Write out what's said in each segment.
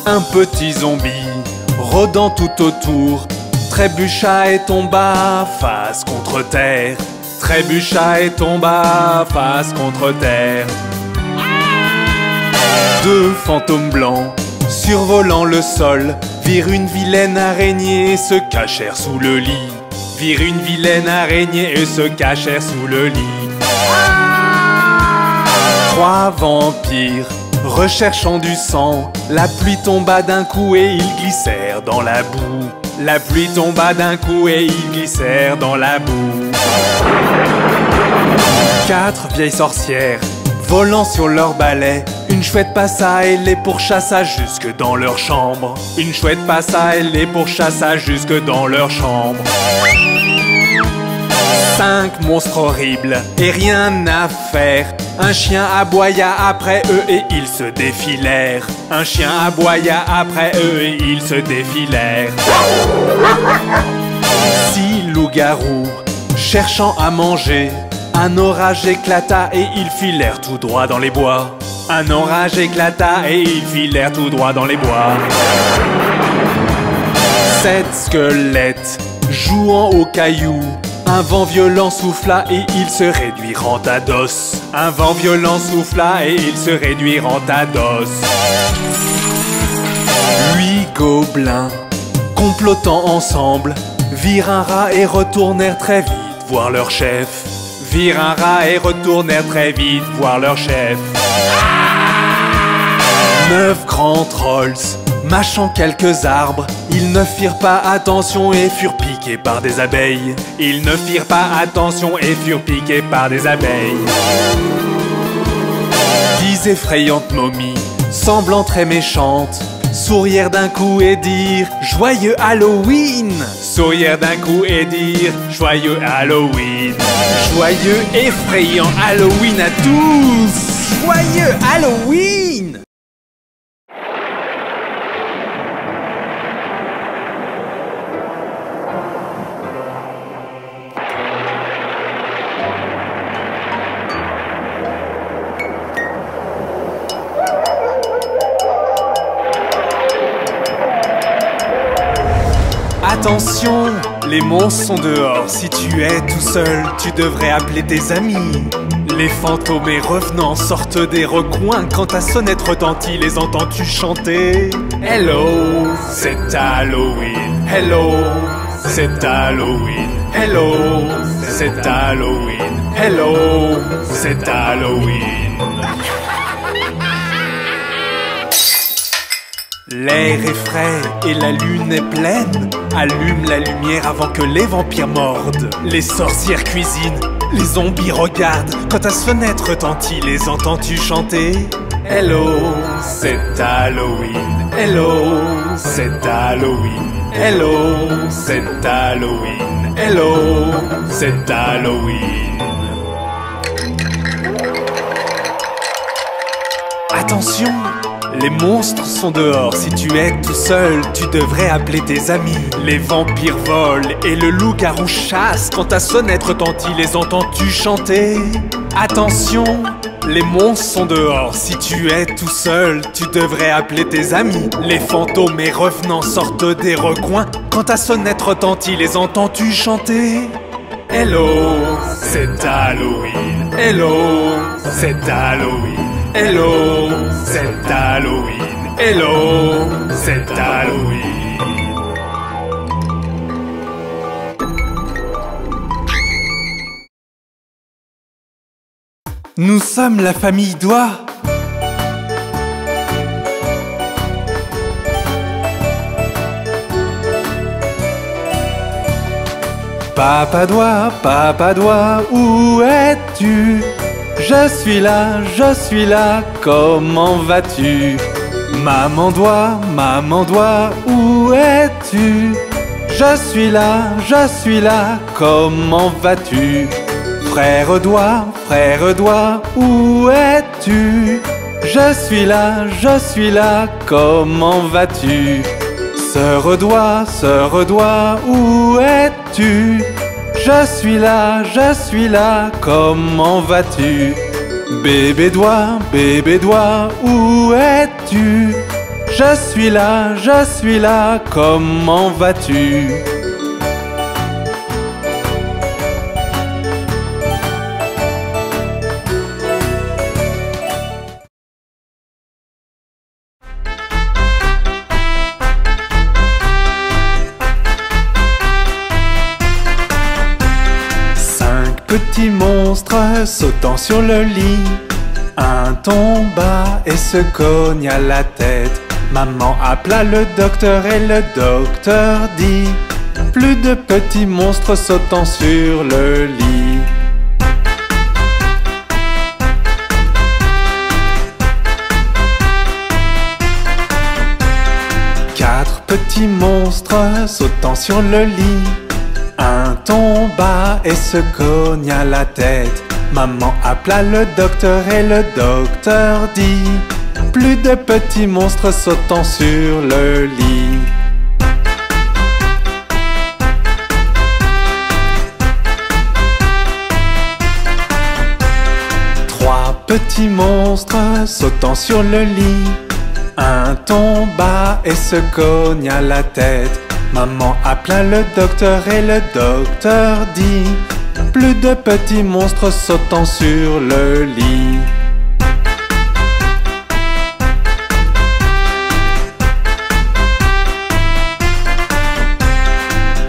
Un petit zombie, rôdant tout autour, trébucha et tomba face contre terre. Trébucha et tomba face contre terre. Deux fantômes blancs, survolant le sol, virent une vilaine araignée et se cachèrent sous le lit. Virent une vilaine araignée et se cachèrent sous le lit. Trois vampires, recherchant du sang, la pluie tomba d'un coup et ils glissèrent dans la boue. La pluie tomba d'un coup et ils glissèrent dans la boue. Quatre vieilles sorcières, volant sur leur balai, une chouette passa et les pourchassa jusque dans leur chambre. Une chouette passa et les pourchassa jusque dans leur chambre. Cinq monstres horribles et rien à faire. Un chien aboya après eux et ils se défilèrent. Un chien aboya après eux et ils se défilèrent. Six loups-garous, cherchant à manger, un orage éclata et ils filèrent tout droit dans les bois. Un orage éclata et ils filèrent tout droit dans les bois. Sept squelettes, jouant aux cailloux, un vent violent souffla et ils se réduirent en tas d'os. Un vent violent souffla et ils se réduirent en tas d'os. Huit gobelins, complotant ensemble, virent un rat et retournèrent très vite voir leur chef. Virent un rat et retournèrent très vite voir leur chef. Neuf grands trolls, mâchant quelques arbres, ils ne firent pas attention et furent piqués par des abeilles. Ils ne firent pas attention et furent piqués par des abeilles. Dix effrayantes momies, semblant très méchantes, sourirent d'un coup et dirent « Joyeux Halloween !» Sourirent d'un coup et dirent « Joyeux Halloween !» Joyeux effrayant Halloween à tous! Joyeux Halloween! Attention, les monstres sont dehors. Si tu es tout seul, tu devrais appeler tes amis. Les fantômes et revenants sortent des recoins. Quand ta sonnette retentit, les entends-tu chanter? Hello, c'est Halloween. Hello, c'est Halloween. Hello, c'est Halloween. Hello, c'est Halloween. L'air est frais et la lune est pleine. Allume la lumière avant que les vampires mordent. Les sorcières cuisinent, les zombies regardent. Quand ta fenêtre retentit, les entends-tu chanter? Hello, c'est Halloween. Hello, c'est Halloween. Hello, c'est Halloween. Hello, c'est Halloween. Attention! Les monstres sont dehors, si tu es tout seul, tu devrais appeler tes amis. Les vampires volent et le loup-garou chasse. Quand ta sonnette retentit, les entends-tu chanter? Attention, les monstres sont dehors, si tu es tout seul, tu devrais appeler tes amis. Les fantômes et revenants sortent des recoins. Quand ta sonnette retentit, les entends-tu chanter? Hello, c'est Halloween. Hello, c'est Halloween. Hello, c'est Halloween. Hello, c'est Halloween. Nous sommes la famille Doigt. Papa Doigt, où es-tu? Je suis là, comment vas-tu? Maman Doigt, où es-tu? Je suis là, comment vas-tu? Frère Doigt, où es-tu? Je suis là, comment vas-tu? Sœur Doigt, où es-tu? Je suis là, comment vas-tu? Bébé Doigt, où es-tu? je suis là, comment vas-tu? Petit monstre sautant sur le lit. Un tomba et se cogne à la tête. Maman appela le docteur et le docteur dit: plus de petits monstres sautant sur le lit. Quatre petits monstres sautant sur le lit. Un tomba et se cogne à la tête. Maman appela le docteur et le docteur dit: plus de petits monstres sautant sur le lit. Trois petits monstres sautant sur le lit. Un tomba et se cogne à la tête. Maman appela le docteur et le docteur dit: plus de petits monstres sautant sur le lit.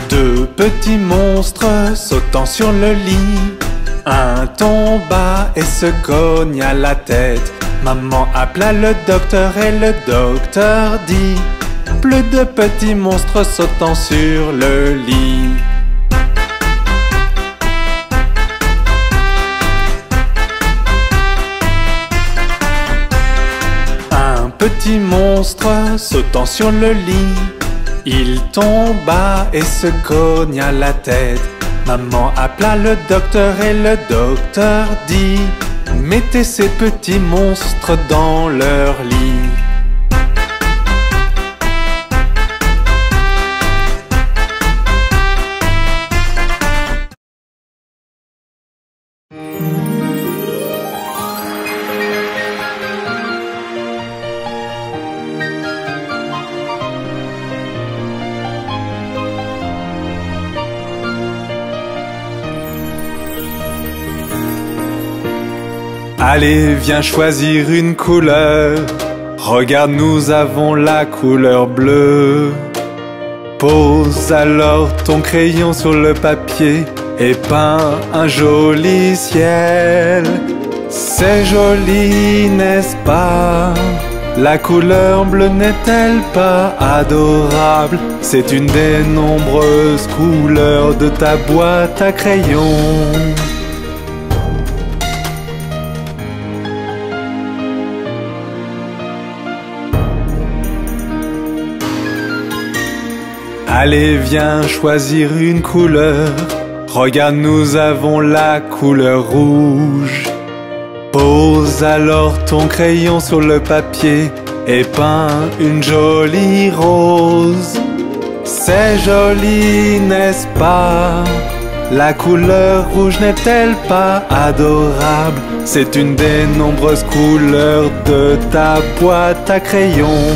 Deux petits monstres sautant sur le lit. Un tomba et se cogne à la tête. Maman appela le docteur et le docteur dit: plus de petits monstres sautant sur le lit. Un petit monstre sautant sur le lit. Il tomba et se cogne à la tête. Maman appela le docteur et le docteur dit: mettez ces petits monstres dans leur lit. Allez, viens choisir une couleur. Regarde, nous avons la couleur bleue. Pose alors ton crayon sur le papier et peins un joli ciel. C'est joli, n'est-ce pas? La couleur bleue n'est-elle pas adorable? C'est une des nombreuses couleurs de ta boîte à crayons. Allez, viens choisir une couleur. Regarde, nous avons la couleur rouge. Pose alors ton crayon sur le papier et peins une jolie rose. C'est joli, n'est-ce pas? La couleur rouge n'est-elle pas adorable? C'est une des nombreuses couleurs de ta boîte à crayons.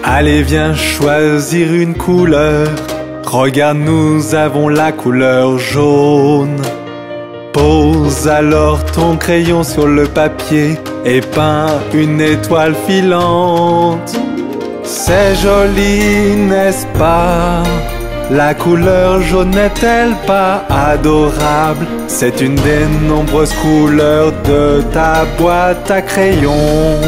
Allez, viens choisir une couleur. Regarde, nous avons la couleur jaune. Pose alors ton crayon sur le papier et peins une étoile filante. C'est joli, n'est-ce pas? La couleur jaune n'est-elle pas adorable? C'est une des nombreuses couleurs de ta boîte à crayons.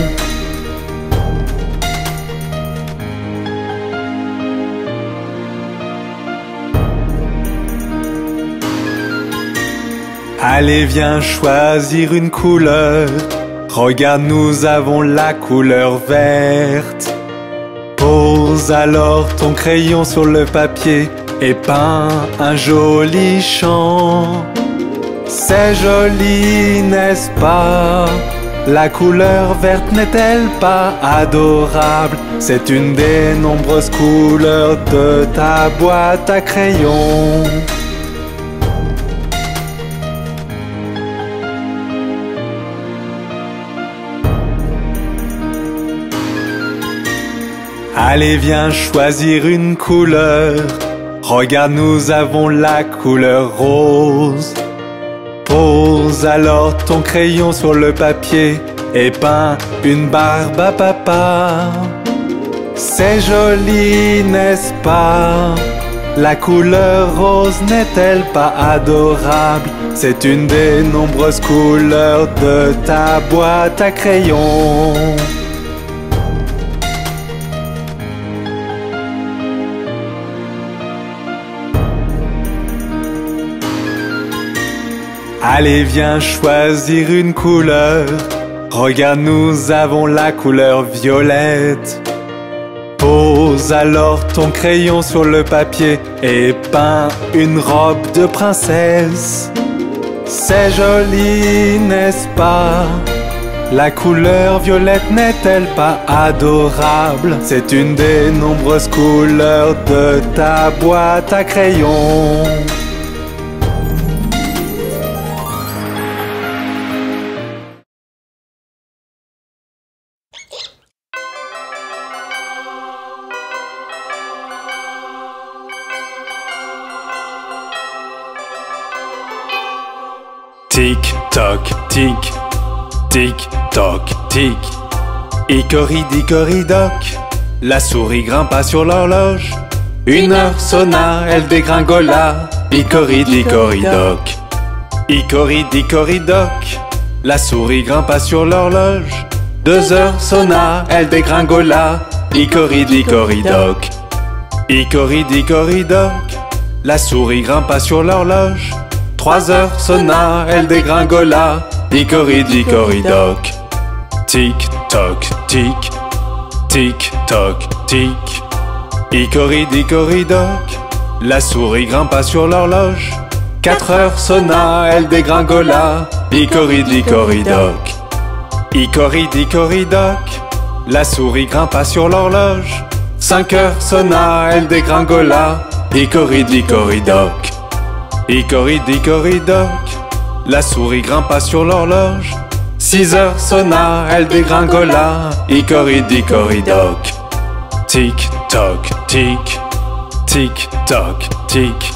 Allez, viens choisir une couleur. Regarde, nous avons la couleur verte. Pose alors ton crayon sur le papier et peins un joli champ. C'est joli, n'est-ce pas? La couleur verte n'est-elle pas adorable? C'est une des nombreuses couleurs de ta boîte à crayons. Allez, viens choisir une couleur. Regarde, nous avons la couleur rose. Pose alors ton crayon sur le papier et peins une barbe à papa. C'est joli, n'est-ce pas? La couleur rose n'est-elle pas adorable? C'est une des nombreuses couleurs de ta boîte à crayons. Allez, viens choisir une couleur. Regarde, nous avons la couleur violette. Pose alors ton crayon sur le papier et peins une robe de princesse. C'est joli, n'est-ce pas? La couleur violette n'est-elle pas adorable? C'est une des nombreuses couleurs de ta boîte à crayons. Tic toc tic, tic toc tic. Icori-dicori-doc, la souris grimpa sur l'horloge. Une heure sonna, elle dégringola. Icori-dicori-doc. Icori-dicori-doc, la souris grimpa sur l'horloge. 2 heures sonna, elle dégringola. Icori-dicori-doc. Icori-dicori-doc, la souris grimpa sur l'horloge. 3 heures sonna, elle dégringola. Icori-dicori-doc. Tic toc tic, tic toc tic. Icori-dicori-doc, la souris grimpa sur l'horloge. 4 heures sonna, elle dégringola. Icori-dicori-doc. Icori-dicori-doc, la souris grimpa sur l'horloge. 5 heures sonna, elle dégringola. Icori-dicori-doc. Icori-dicori-doc, la souris grimpa sur l'horloge. 6 heures sonna, elle dégringola. Icori-dicori-doc. Tic toc tic, tic toc tic.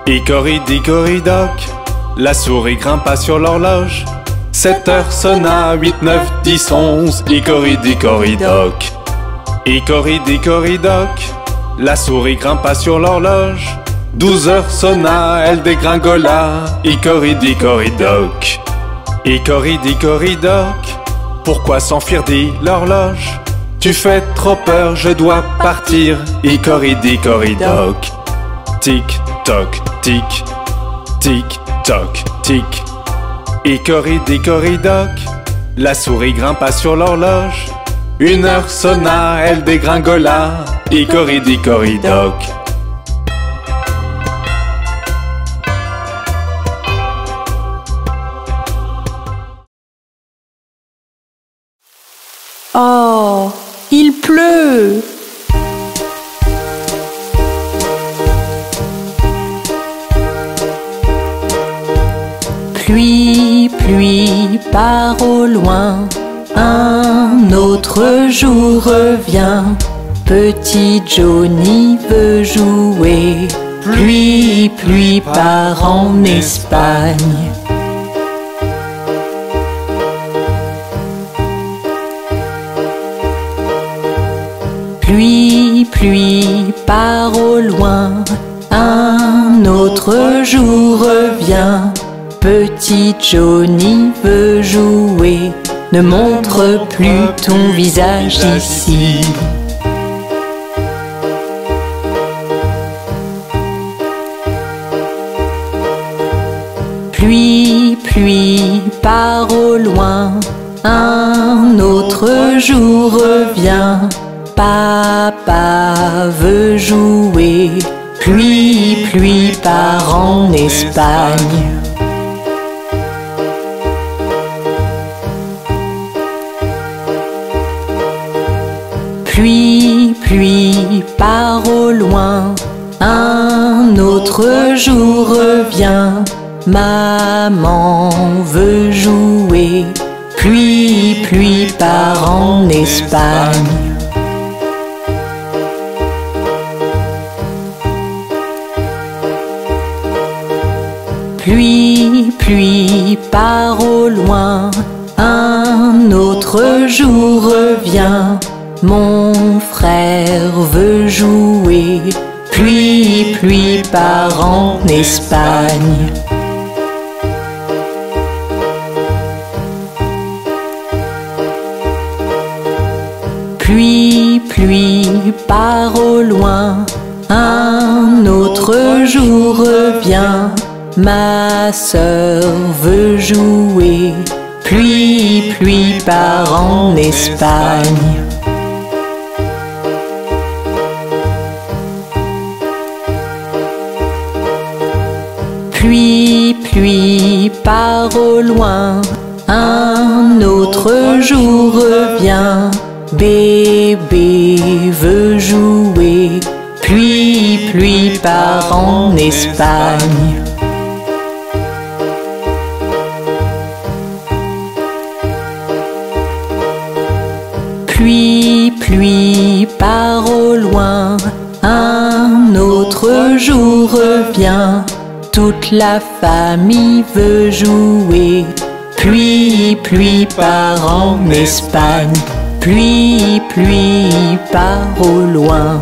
Icori-dicori-doc, la souris grimpa sur l'horloge. 7 heures sonna, 8, 9, 10, 11. Icori-dicori-doc. Icori-dicori-doc, la souris grimpa sur l'horloge. 12 heures sonna, elle dégringola. Icori-dicori-doc. Icori-dicori-doc, pourquoi s'enfuir, dit l'horloge? Tu fais trop peur, je dois partir. Icori-dicori-doc. Tic toc tic, tic toc tic. Icori-dicori-doc, la souris grimpa sur l'horloge. 1 heure sonna, elle dégringola. Icori-dicori-doc. Oh, il pleut! Pluie, pluie, part au loin, un autre jour revient. Petit Johnny veut jouer. Pluie, pluie, part en Espagne. Pluie, pluie, part au loin, un autre jour revient. Petit Johnny veut jouer, ne montre plus ton visage ici. Pluie, pluie, part au loin, un autre jour revient. Papa veut jouer. Pluie, pluie, part en Espagne. Pluie, pluie, pars au loin, un autre jour revient. Maman veut jouer, pluie, pluie, pars en Espagne. Pluie, pluie, pars au loin, un autre jour revient. Mon frère veut jouer, pluie, pluie, pars en Espagne. Pluie, pluie, pars au loin, un autre jour revient. Ma sœur veut jouer, pluie, pluie, pars en Espagne. Pluie, pluie, pars au loin, un autre jour revient. Bébé veut jouer, pluie, pluie, pars en Espagne. Pluie, pluie, pars au loin, un autre jour revient. Toute la famille veut jouer, pluie, pluie, pars en Espagne. Pluie, pluie, pars au loin.